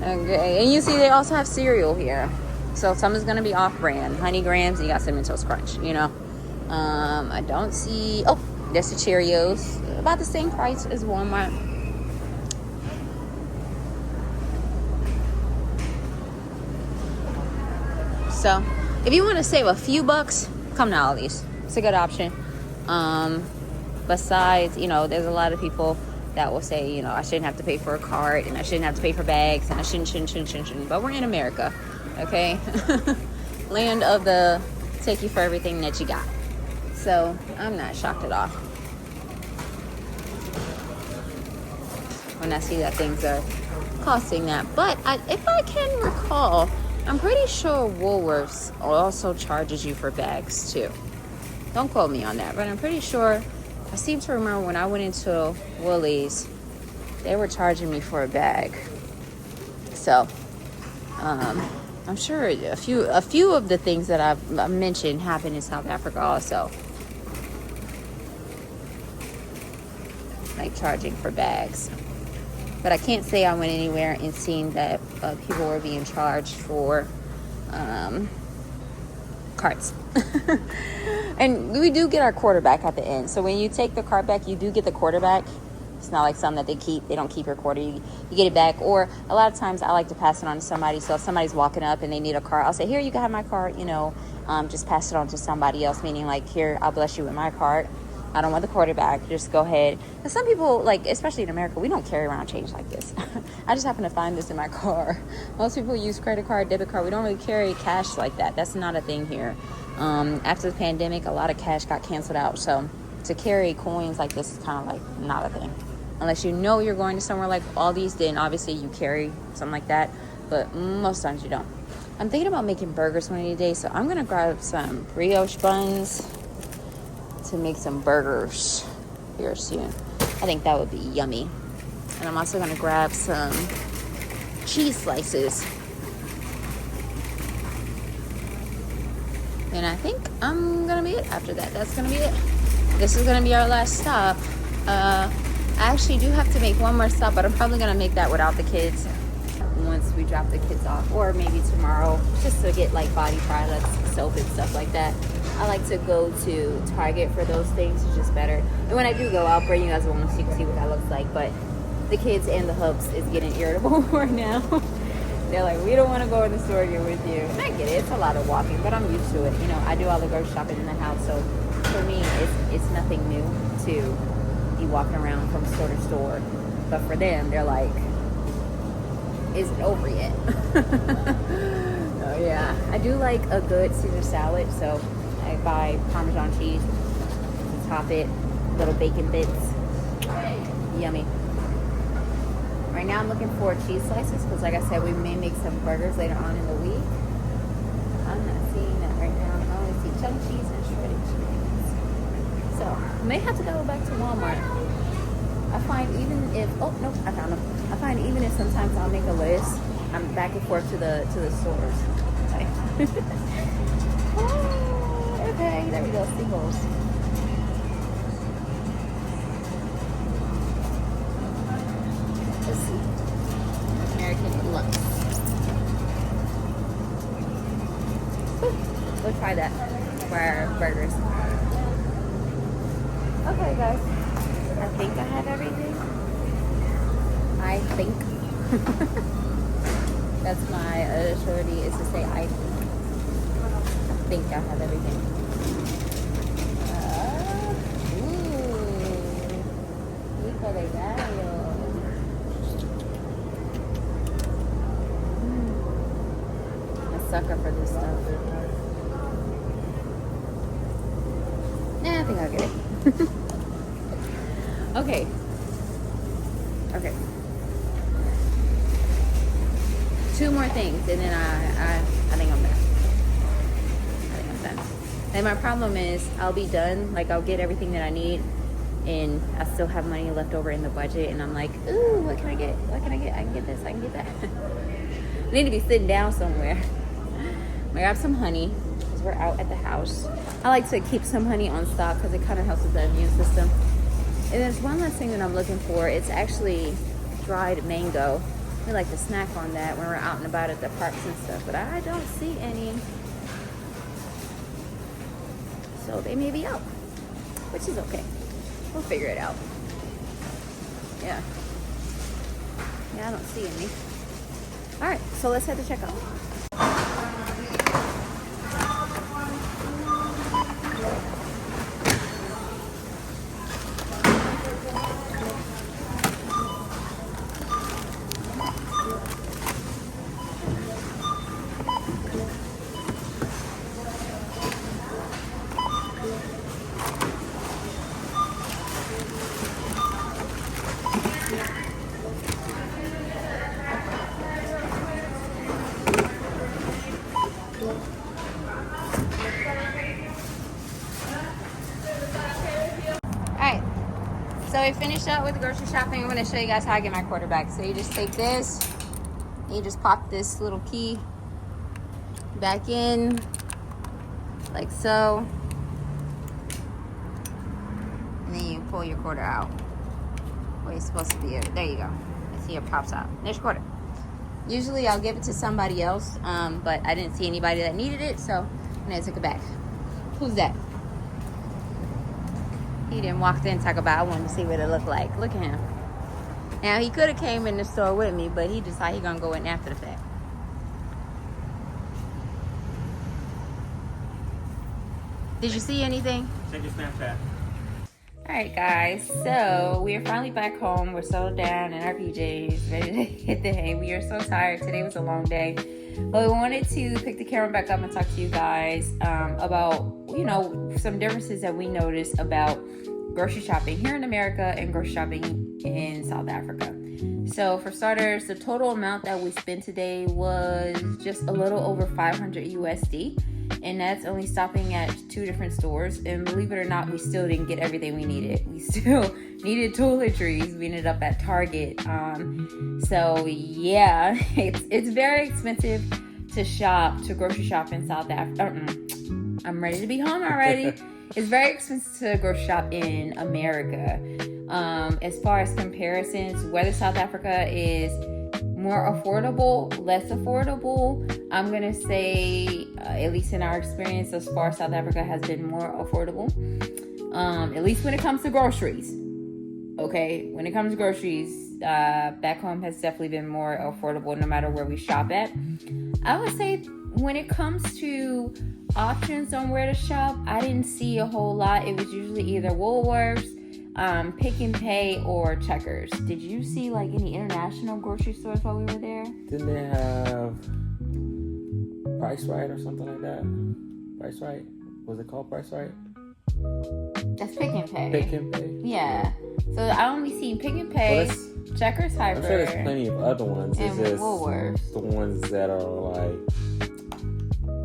S1: Okay, and you see they also have cereal here. So some is going to be off-brand. Honey Grams, and you got Cinnamon Toast Crunch, you know. I don't see... Oh, there's the Cheerios. About the same price as Walmart. So, if you want to save a few bucks, come to Aldi's. It's a good option. Besides, you know, there's a lot of people that will say, you know, I shouldn't have to pay for a cart, and I shouldn't have to pay for bags, and I shouldn't. But we're in America, okay? Land of the take you for everything that you got. So, I'm not shocked at all when I see that things are costing that. But if I can recall, I'm pretty sure Woolworths also charges you for bags too. Don't quote me on that, but I'm pretty sure. I seem to remember when I went into Woolies, they were charging me for a bag. So, I'm sure a few of the things that I've mentioned happen in South Africa also. Like charging for bags. But I can't say I went anywhere and seen that people were being charged for carts. And we do get our quarterback at the end. So when you take the cart back, you do get the quarterback. It's not like something that they keep. They don't keep your quarter. You get it back. Or a lot of times I like to pass it on to somebody. So if somebody's walking up and they need a cart, I'll say, here, you can have my cart. You know, just pass it on to somebody else. Meaning like, here, I'll bless you with my cart. I don't want the quarterback. Just go ahead. And some people, like, especially in America, we don't carry around change like this. I just happen to find this in my car. Most people use credit card, debit card. We don't really carry cash like that. That's not a thing here. After the pandemic, a lot of cash got canceled out. So to carry coins like this is kind of like not a thing. Unless you know you're going to somewhere like Aldi's, then obviously you carry something like that. But most times you don't. I'm thinking about making burgers one of these days. So I'm going to grab some brioche buns to make some burgers here soon. I think that would be yummy. And I'm also going to grab some cheese slices. And I think I'm going to be it after that. That's going to be it. This is going to be our last stop. I actually do have to make one more stop, but I'm probably going to make that without the kids once we drop the kids off. Or maybe tomorrow, just to get like body products, soap and stuff like that. I like to go to Target for those things. It's just better. And when I do go, I'll bring you guys along so you can see what that looks like. But the kids and the hubs is getting irritable right now. They're like, we don't want to go in the store again with you. And I get it. It's a lot of walking, but I'm used to it. You know, I do all the grocery shopping in the house. So for me, it's nothing new to be walking around from store to store. But for them, they're like, is it over yet? Oh, yeah. I do like a good Caesar salad. So I buy Parmesan cheese to top it, little bacon bits. Yummy. Right now I'm looking for cheese slices because like I said, we may make some burgers later on in the week. I'm not seeing that right now. I only see chunk cheese and shredded cheese. So I may have to go back to Walmart. I find even if, oh no, I found them. I find even if sometimes I'll make a list, I'm back and forth to the stores. Oh, okay, there we go, seagulls. Let's see. American Lux. We'll try that for our burgers. Okay, guys. I think I have everything. I think. That's my shorty is to say I think I have everything. Hijo de gallo. Sucker for this stuff. Nah, I think I'll get it. Okay. Two more things, and then I think I'm done. And my problem is I'll be done. Like I'll get everything that I need, and I still have money left over in the budget, and I'm like, ooh, what can I get? What can I get? I can get this. I can get that. I need to be sitting down somewhere. I grab some honey because we're out at the house. I like to keep some honey on stock because it kind of helps with the immune system. And there's one last thing that I'm looking for. It's actually dried mango. We like to snack on that when we're out and about at the parks and stuff, but I don't see any. So they may be out, which is okay. We'll figure it out. Yeah. Yeah, I don't see any. All right, so let's head to checkout. So we finished up with the grocery shopping. I'm going to show you guys how I get my quarter back. So you just take this, and you just pop this little key back in, like so. And then you pull your quarter out. Where it's supposed to be. There you go. I see it pops out. There's your quarter. Usually I'll give it to somebody else, but I didn't see anybody that needed it, so I took it back. Who's that? He didn't walk in and talk about, I wanted to see what it looked like. Look at him. Now, he could have came in the store with me, but he decided he's going to go in after the fact. Did you see anything?
S2: Check your Snapchat.
S1: All right, guys. So, we are finally back home. We're settled down in our PJs, ready to hit the hay. We are so tired. Today was a long day. But we wanted to pick the camera back up and talk to you guys about, some differences that we noticed about grocery shopping here in America and grocery shopping in South Africa. So for starters, the total amount that we spent today was just a little over 500 USD. And that's only stopping at 2 different stores. And believe it or not, we still didn't get everything we needed. We still needed toiletries. We ended up at Target. So yeah, it's very expensive to grocery shop in South Africa. I'm ready to be home already. It's very expensive to grocery shop in America. As far as comparisons, whether South Africa is more affordable, less affordable, I'm gonna say, at least in our experience thus far, South Africa has been more affordable. At least when it comes to groceries. Okay, when it comes to groceries, back home has definitely been more affordable no matter where we shop at. I would say when it comes to options on where to shop, I didn't see a whole lot. It was usually either Woolworths, Pick and Pay, or Checkers. Did you see like any international grocery stores while we were there?
S2: Didn't they have Price Right or something like that? Price Right? Was it called Price Right?
S1: That's Pick and Pay.
S2: Pick and Pay?
S1: Yeah. So I only seen Pick and Pay, Checkers Hyper.
S2: I'm sure there's plenty of other ones.
S1: And
S2: it's just
S1: Woolworths.
S2: The ones that are like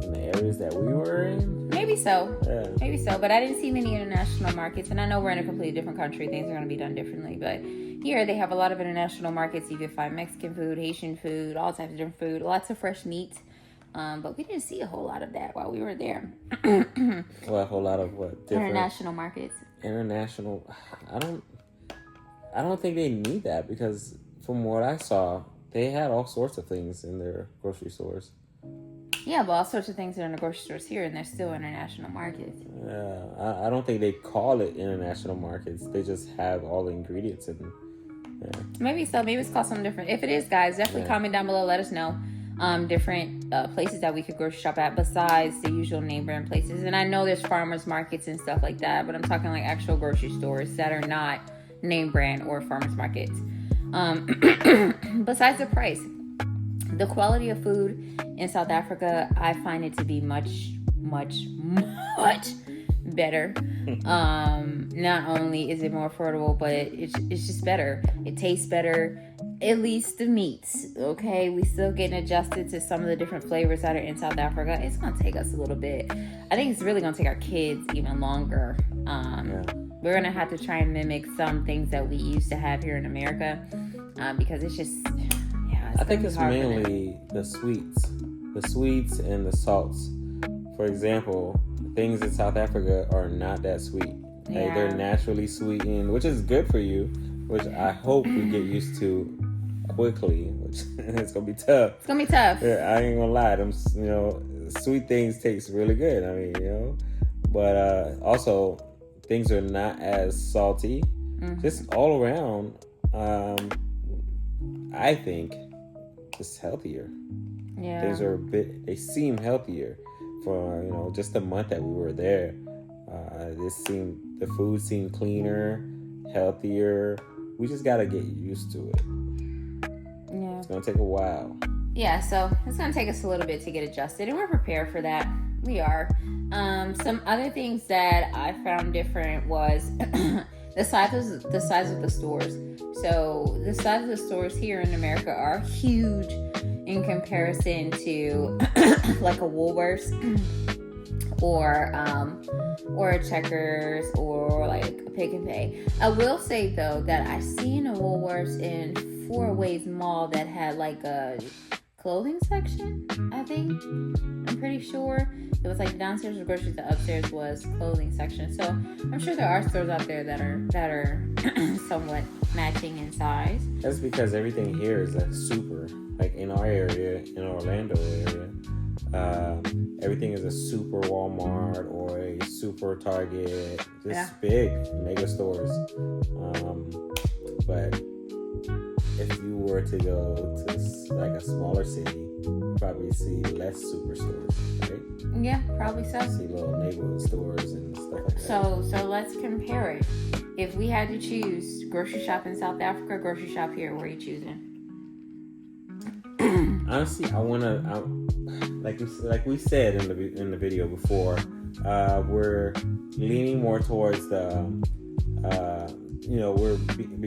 S2: in the areas that we were in.
S1: Maybe so.
S2: Yeah.
S1: Maybe so. But I didn't see many international markets. And I know we're in a completely different country. Things are going to be done differently. But here they have a lot of international markets. You can find Mexican food, Haitian food, all types of different food, lots of fresh meat. But we didn't see a whole lot of that while we were there.
S2: Well, a whole lot of what? Different
S1: International markets.
S2: International. I don't think they need that because from what I saw, they had all sorts of things in their grocery stores.
S1: Yeah, but all sorts of things are in the grocery stores here, and they're still international markets.
S2: Yeah, I don't think they call it international markets. They just have all the ingredients in them. Yeah.
S1: Maybe so. Maybe it's called something different. If it is, guys, definitely comment down below. Let us know different places that we could grocery shop at besides the usual name brand places. And I know there's farmers markets and stuff like that, but I'm talking like actual grocery stores that are not name brand or farmers markets. Besides the price, the quality of food in South Africa, I find it to be much better. Not only is it more affordable, but it's just better. It tastes better. At least the meats, okay? We still getting adjusted to some of the different flavors that are in South Africa. It's gonna take us a little bit. I think it's really gonna take our kids even longer. We're gonna have to try and mimic some things that we used to have here in America, because it's just,
S2: I think it's mainly the sweets and the salts. For example, things in South Africa are not that sweet. Hey,
S1: Yeah.
S2: they're naturally sweetened, which is good for you, which I hope we get used to quickly, which it's gonna be tough.
S1: It's gonna be tough.
S2: Yeah, I ain't gonna lie, them, sweet things taste really good. I mean, but also things are not as salty. Just all around, I think it's healthier.
S1: Yeah.
S2: Things are they seem healthier for, just the month that we were there. The food seemed cleaner, healthier. We just gotta get used to it.
S1: Yeah.
S2: It's gonna take a while.
S1: Yeah, so it's gonna take us a little bit to get adjusted, and we're prepared for that. We are. Some other things that I found different was the size of the stores. So the size of the stores here in America are huge in comparison to like a Woolworths or a Checkers or like a Pick and Pay. I will say though that I seen a Woolworths in Four Ways Mall that had like a clothing section. I think I'm pretty sure it was like downstairs was groceries, the upstairs was clothing section. So I'm sure there are stores out there that are somewhat matching in size.
S2: That's because everything here is a super. Like in our area, in Orlando area, everything is a super Walmart or a super Target. Just big mega stores. But if you were to go to like a smaller city, you probably see less superstores, right?
S1: Yeah, probably so.
S2: See little neighborhood stores and stuff like that.
S1: So let's compare it. If we had to choose grocery shop in South Africa, grocery shop here, where are you choosing?
S2: Honestly, I wanna, like we said in the video before, we're leaning more towards the, we're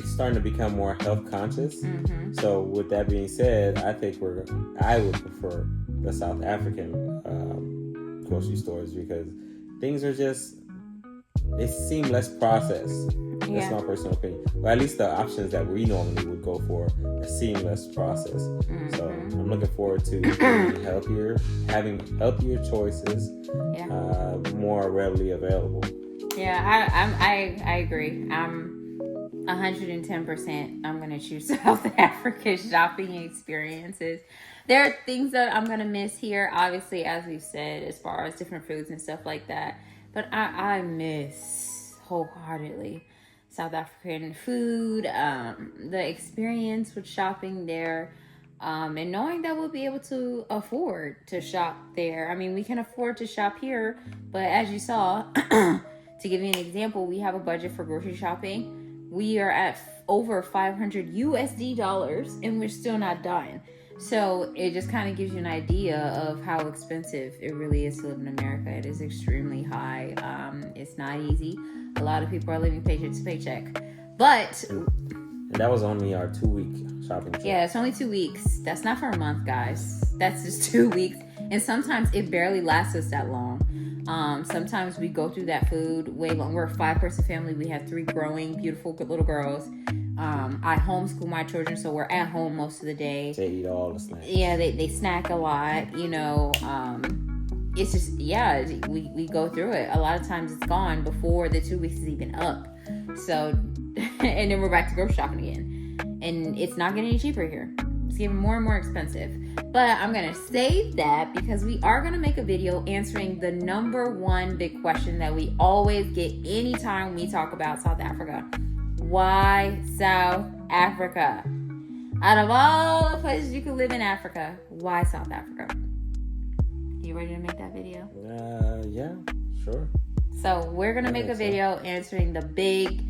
S2: starting to become more health conscious. Mm-hmm. So with that being said, I think I would prefer the South African grocery stores because things are they seem less processed. That's my personal opinion. Well, at least the options that we normally would go for seem less processed. Mm-hmm. So I'm looking forward to having healthier choices, more readily available.
S1: Yeah, I agree. I'm 110%. I'm gonna choose South Africa shopping experiences. There are things that I'm gonna miss here, obviously, as we've said, as far as different foods and stuff like that. But I miss wholeheartedly South African food, the experience with shopping there, and knowing that we'll be able to afford to shop there. I mean, we can afford to shop here, but as you saw, to give you an example, we have a budget for grocery shopping. We are at over $500 USD, and we're still not done. So it just kind of gives you an idea of how expensive it really is to live in America. It is extremely high. It's not easy. A lot of people are living paycheck to paycheck. But...
S2: And that was only our 2-week shopping trip.
S1: Yeah, it's only 2 weeks. That's not for a month, guys. That's just 2 weeks. And sometimes it barely lasts us that long. Sometimes we go through that food way long. We're a 5-person family. We have 3 growing, beautiful, good little girls. I homeschool my children, so we're at home most of the day.
S2: They eat all the snacks.
S1: Yeah, they snack a lot, it's just, we go through it. A lot of times it's gone before the 2 weeks is even up. So, and then we're back to grocery shopping again. And it's not getting any cheaper here. It's getting more and more expensive. But I'm going to save that because we are going to make a video answering the number one big question that we always get anytime we talk about South Africa. Why South Africa? Out of all the places you could live in Africa, why South Africa? You ready to make that video?
S2: Yeah, sure.
S1: So we're going to make a video answering the big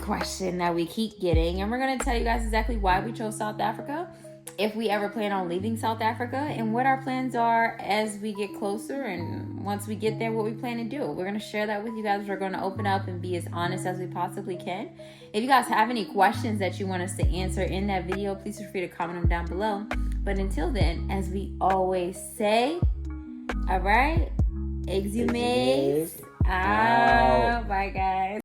S1: question that we keep getting. And we're going to tell you guys exactly why we chose South Africa, if we ever plan on leaving South Africa, and what our plans are as we get closer. And once we get there, what we plan to do. We're going to share that with you guys. We're going to open up and be as honest as we possibly can. If you guys have any questions that you want us to answer in that video, please feel free to comment them down below. But until then, as we always say, all right, exhumates